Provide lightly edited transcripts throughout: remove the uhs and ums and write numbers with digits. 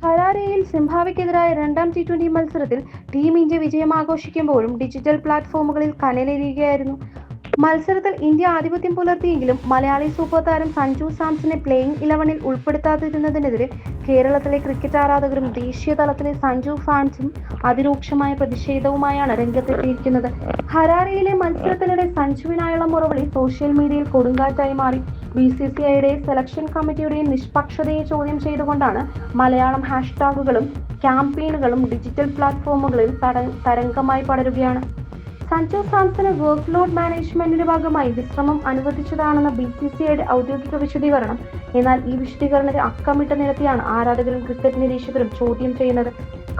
ഹരാരെയിൽ സിംബാബ്വെക്കെതിരായ രണ്ടാം T20 മത്സരത്തിൽ team India വിജയം ആഘോഷിക്കുമ്പോഴും ഡിജിറ്റൽ പ്ലാറ്റ്ഫോമുകളിൽ കനലെരിയുകയായിരുന്നു. മത്സരത്തിൽ ഇന്ത്യ ആധിപത്യം പുലർത്തിയെങ്കിലും മലയാളി സൂപ്പർ താരം സഞ്ജു സാംസനെ പ്ലേയിങ് 11-ൽ ഉൾപ്പെടുത്താതിരുന്നതിനെതിരെ കേരളത്തിലെ ക്രിക്കറ്റ് ആരാധകരും ദേശീയ തലത്തിലെ സഞ്ജു ഫാൻസും അതിരൂക്ഷമായ പ്രതിഷേധവുമായാണ് രംഗത്തെത്തിയിരിക്കുന്നത്. ഹരാരെയിലെ മത്സരത്തിനിടെ സഞ്ജുവിനായുള്ള മുറവിളി സോഷ്യൽ മീഡിയയിൽ കൊടുങ്കാറ്റായി മാറി. BCCIയുടെയും സെലക്ഷൻ കമ്മിറ്റിയുടെയും നിഷ്പക്ഷതയെ ചോദ്യം ചെയ്തുകൊണ്ടാണ് മലയാളം ഹാഷ്ടാഗുകളും ക്യാമ്പയിനുകളും ഡിജിറ്റൽ പ്ലാറ്റ്ഫോമുകളിൽ തരംഗമായി പടരുകയാണ്. സഞ്ജു സാംസന് വർക്ക് ലോഡ് മാനേജ്മെന്റിന്റെ ഭാഗമായി വിശ്രമം അനുവദിച്ചതാണെന്ന BCCIയുടെ ഔദ്യോഗിക വിശദീകരണം. എന്നാൽ ഈ വിശദീകരണത്തെ അക്കമിട്ട് നിരത്തിയാണ് ആരാധകരും ക്രിക്കറ്റ് നിരീക്ഷകരും ചോദ്യം ചെയ്യുന്നത്.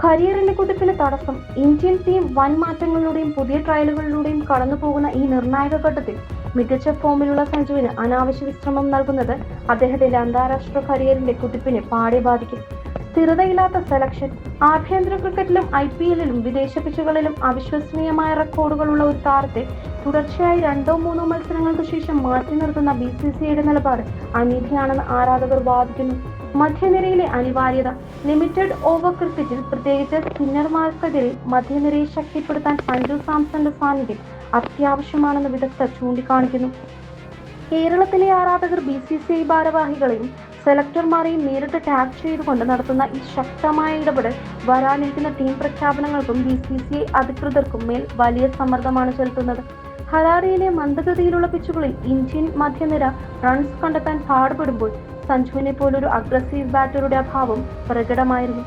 കരിയറിന്റെ കുതിപ്പിന് തടസ്സം. ഇന്ത്യൻ ടീം വൻ മാറ്റങ്ങളിലൂടെയും പുതിയ ട്രയലുകളിലൂടെയും കടന്നുപോകുന്ന ഈ നിർണായക ഘട്ടത്തിൽ മികച്ച ഫോമിലുള്ള സഞ്ജുവിന് അനാവശ്യ വിശ്രമം നൽകുന്നത് അദ്ദേഹത്തിന്റെ അന്താരാഷ്ട്ര കരിയറിന്റെ കുതിപ്പിനെ പാടെ ബാധിക്കും. സ്ഥിരതയില്ലാത്ത സെലക്ഷൻ. ആഭ്യന്തര ക്രിക്കറ്റിലും IPLലും വിദേശ പിച്ചുകളിലും അവിശ്വസനീയമായ റെക്കോർഡുകളുള്ള ഒരു താരത്തെ തുടർച്ചയായി 2-3 മത്സരങ്ങൾക്ക് ശേഷം മാറ്റി നിർത്തുന്ന BCCIയുടെ നിലപാട് അനീതിയാണെന്ന് ആരാധകർ വാദിക്കുന്നു. മധ്യനിരയിലെ അനിവാര്യത. ലിമിറ്റഡ് ഓവർ ക്രിക്കറ്റിൽ പ്രത്യേകിച്ച് സ്പിന്നർമാർക്കെതിരെ മധ്യനിരയെ ശക്തിപ്പെടുത്താൻ സഞ്ജു സാംസന്റെ സാന്നിധ്യം അത്യാവശ്യമാണെന്ന് വിദഗ്ധർ ചൂണ്ടിക്കാണിക്കുന്നു. കേരളത്തിലെ ആരാധകർ BCCI ഭാരവാഹികളെയും സെലക്ടർമാരെയും നേരിട്ട് ടാഗ് ചെയ്തുകൊണ്ട് നടത്തുന്ന ഈ ശക്തമായ ഇടപെടൽ വരാനിരിക്കുന്ന ടീം പ്രഖ്യാപനങ്ങൾക്കും BCCI അധികൃതർക്കും മേൽ വലിയ സമ്മർദ്ദമാണ് ചെലുത്തുന്നത്. ഹരാരെയിലെ മന്ദഗതിയിലുള്ള പിച്ചുകളിൽ ഇന്ത്യൻ മധ്യനിര റൺസ് കണ്ടെത്താൻ പാടുപെടുമ്പോൾ സഞ്ജുവിനെ പോലൊരു അഗ്രസീവ് ബാറ്ററുടെ അഭാവം പ്രകടമായിരുന്നു.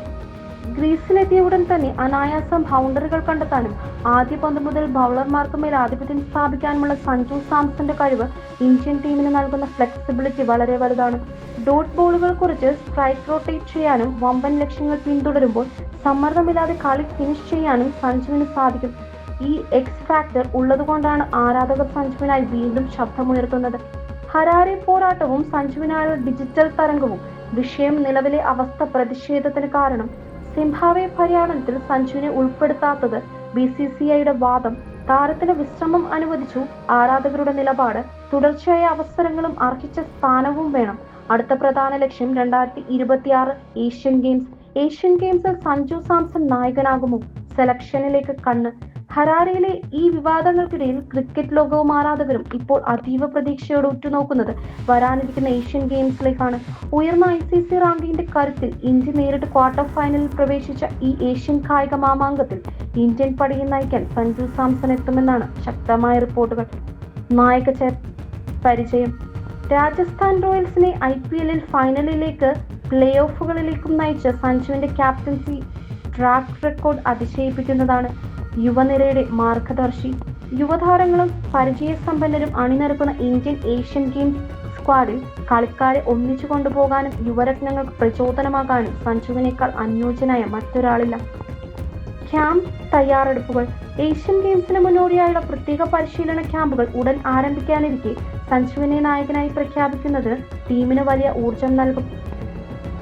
ഗ്രീസിലെത്തിയ ഉടൻ തന്നെ അനായാസം ബൗണ്ടറികൾ കണ്ടെത്താനും ആദ്യ പന്ത് മുതൽ ബൗളർമാർക്ക് മേൽ ആധിപത്യം സ്ഥാപിക്കാനുമുള്ള സഞ്ജു സാംസന്റെ കഴിവ് ഇന്ത്യൻ ടീമിന് നൽകുന്ന ഫ്ലെക്സിബിലിറ്റി വളരെ വലുതാണ്. ഡോട്ട് ബോളുകൾ കുറിച്ച് സ്ട്രൈക്ക് റൊട്ടേറ്റ് ചെയ്യാനും വമ്പൻ ലക്ഷ്യങ്ങൾ പിന്തുടരുമ്പോൾ സമ്മർദ്ദമില്ലാതെ കളി ഫിനിഷ് ചെയ്യാനും സഞ്ജുവിന് സാധിക്കും. ഈ എക്സ് ഫാക്ടർ ഉള്ളതുകൊണ്ടാണ് ആരാധകർ സഞ്ജുവിനായി വീണ്ടും ശബ്ദമുയർത്തുന്നത്. Harare പോരാട്ടവും സഞ്ജുവിനായുള്ള digital തരംഗവും. വിഷയം നിലവിലെ അവസ്ഥ പ്രതിഷേധത്തിന് കാരണം. സിംബാബ്വെ പര്യടനത്തിൽ സഞ്ജുവിനെ ഉൾപ്പെടുത്താത്തത്. BCCIയുടെ വാദം. താരത്തിന് വിശ്രമം അനുവദിച്ചു. ആരാധകരുടെ നിലപാട്. തുടർച്ചയായ അവസരങ്ങളും അർഹിച്ച സ്ഥാനവും വേണം. അടുത്ത പ്രധാന ലക്ഷ്യം 2026 ഏഷ്യൻ ഗെയിംസ്. ഏഷ്യൻ ഗെയിംസിൽ സഞ്ജു സാംസൺ നായകനാകുമോ? സെലക്ഷനിലേക്ക് കണ്ണ്. ഹരാരെയിലെ ഈ വിവാദങ്ങൾക്കിടയിൽ ക്രിക്കറ്റ് ലോകവും ആരാധകരും ഇപ്പോൾ അതീവ പ്രതീക്ഷയോടെ ഉറ്റുനോക്കുന്നത് വരാനിരിക്കുന്ന ഏഷ്യൻ ഗെയിംസിലേക്കാണ്. ഉയർന്ന ICC റാങ്കിങ്ങിന്റെ കരുത്തിൽ ഇന്ത്യ നേരിട്ട് ക്വാർട്ടർ ഫൈനലിൽ പ്രവേശിച്ച ഈ ഏഷ്യൻ കായിക മാമാങ്കത്തിൽ ഇന്ത്യൻ പടിയെ നയിക്കാൻ സഞ്ജു സാംസൺ എത്തുമെന്നാണ് ശക്തമായ റിപ്പോർട്ടുകൾ. നായക പരിചയം. രാജസ്ഥാൻ റോയൽസിനെ IPLൽ ഫൈനലിലേക്ക് പ്ലേ ഓഫുകളിലേക്കും നയിച്ച സഞ്ജുവിന്റെ ക്യാപ്റ്റൻസി ട്രാക്ക് റെക്കോർഡ് അതിശയിപ്പിക്കുന്നതാണ്. യുവനിരയുടെ മാർഗദർശി. യുവതാരങ്ങളും പരിചയസമ്പന്നരും അണിനിരക്കുന്ന ഇന്ത്യൻ ഏഷ്യൻ ഗെയിംസ് സ്ക്വാഡിൽ കളിക്കാരെ ഒന്നിച്ചു കൊണ്ടുപോകാനും യുവരത്നങ്ങൾക്ക് പ്രചോദനമാകാനും സഞ്ജുവിനേക്കാൾ അനുയോജ്യനായ മറ്റൊരാളില്ല. ക്യാമ്പ് തയ്യാറെടുപ്പുകൾ. ഏഷ്യൻ ഗെയിംസിന് മുന്നോടിയായുള്ള പ്രത്യേക പരിശീലന ക്യാമ്പുകൾ ഉടൻ ആരംഭിക്കാനിരിക്കെ സഞ്ജുവിനെ നായകനായി പ്രഖ്യാപിക്കുന്നത് ടീമിന് വലിയ ഊർജം നൽകും.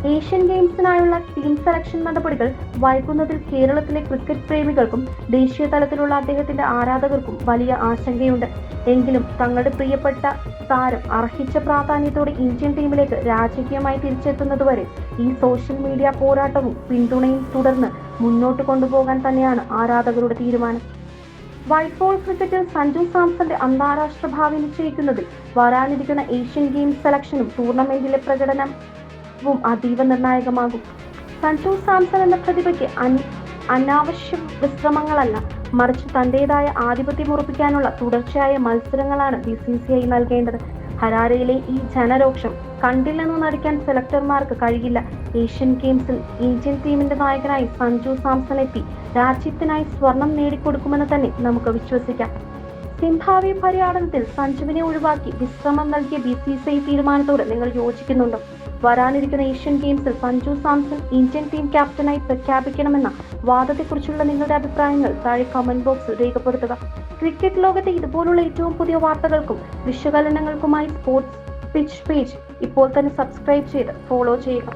ഏഷ്യൻ ഗെയിംസിനായുള്ള ടീം സെലക്ഷൻ നടപടികൾ വൈകുന്നതിൽ കേരളത്തിലെ ക്രിക്കറ്റ് പ്രേമികൾക്കും ദേശീയ തലത്തിലുള്ള അദ്ദേഹത്തിന്റെ ആരാധകർക്കും വലിയ ആശങ്കയുണ്ട്. എങ്കിലും തങ്ങളുടെ പ്രിയപ്പെട്ട താരം അർഹിച്ച പ്രാധാന്യത്തോടെ ഇന്ത്യൻ ടീമിലേക്ക് രാജകീയമായി തിരിച്ചെത്തുന്നതുവരെ ഈ സോഷ്യൽ മീഡിയ പോരാട്ടവും പിന്തുണയും തുടർന്ന് മുന്നോട്ട് കൊണ്ടുപോകാൻ തന്നെയാണ് ആരാധകരുടെ തീരുമാനം. വൈറ്റ് ബോൾ ക്രിക്കറ്റിൽ സഞ്ജു സാംസന്റെ അന്താരാഷ്ട്ര ഭാവി നിശ്ചയിക്കുന്നതിൽ വരാനിരിക്കുന്ന ഏഷ്യൻ ഗെയിംസ് സെലക്ഷനും ടൂർണമെന്റിലെ പ്രകടനം അതീവ നിർണായകമാകും. സഞ്ജു സാംസൺ എന്ന പ്രതിഭയ്ക്ക് അനാവശ്യ വിശ്രമങ്ങളല്ല, മറിച്ച് തന്റേതായ ആധിപത്യം ഉറപ്പിക്കാനുള്ള തുടർച്ചയായ മത്സരങ്ങളാണ് BCCI നൽകേണ്ടത്. ഹരാരെയിലെ ഈ ജനരോക്ഷം കണ്ടില്ലെന്ന് നടിക്കാൻ സെലക്ടർമാർക്ക് കഴിയില്ല. ഏഷ്യൻ ഗെയിംസിൽ ഇന്ത്യൻ ടീമിന്റെ നായകനായി സഞ്ജു സാംസൺ എത്തി രാജ്യത്തിനായി സ്വർണം നേടിക്കൊടുക്കുമെന്ന് തന്നെ നമുക്ക് വിശ്വസിക്കാം. സിംബാബ്വെ പര്യടനത്തിൽ സഞ്ജുവിനെ ഒഴിവാക്കി വിശ്രമം നൽകിയ BCCI തീരുമാനത്തോട് നിങ്ങൾ യോജിക്കുന്നുണ്ടോ? വരാനിരിക്കുന്ന ഏഷ്യൻ ഗെയിംസിൽ സഞ്ജു സാംസൺ ഇന്ത്യൻ ടീം ക്യാപ്റ്റനായി പ്രഖ്യാപിക്കണമെന്ന വാദത്തെക്കുറിച്ചുള്ള നിങ്ങളുടെ അഭിപ്രായങ്ങൾ താഴെ കമന്റ് ബോക്സിൽ രേഖപ്പെടുത്തുക. ക്രിക്കറ്റ് ലോകത്തെ ഇതുപോലുള്ള ഏറ്റവും പുതിയ വാർത്തകൾക്കും വിശകലനങ്ങൾക്കുമായി സ്പോർട്സ് പിച്ച് പേജ് ഇപ്പോൾ തന്നെ സബ്സ്ക്രൈബ് ചെയ്ത് ഫോളോ ചെയ്യുക.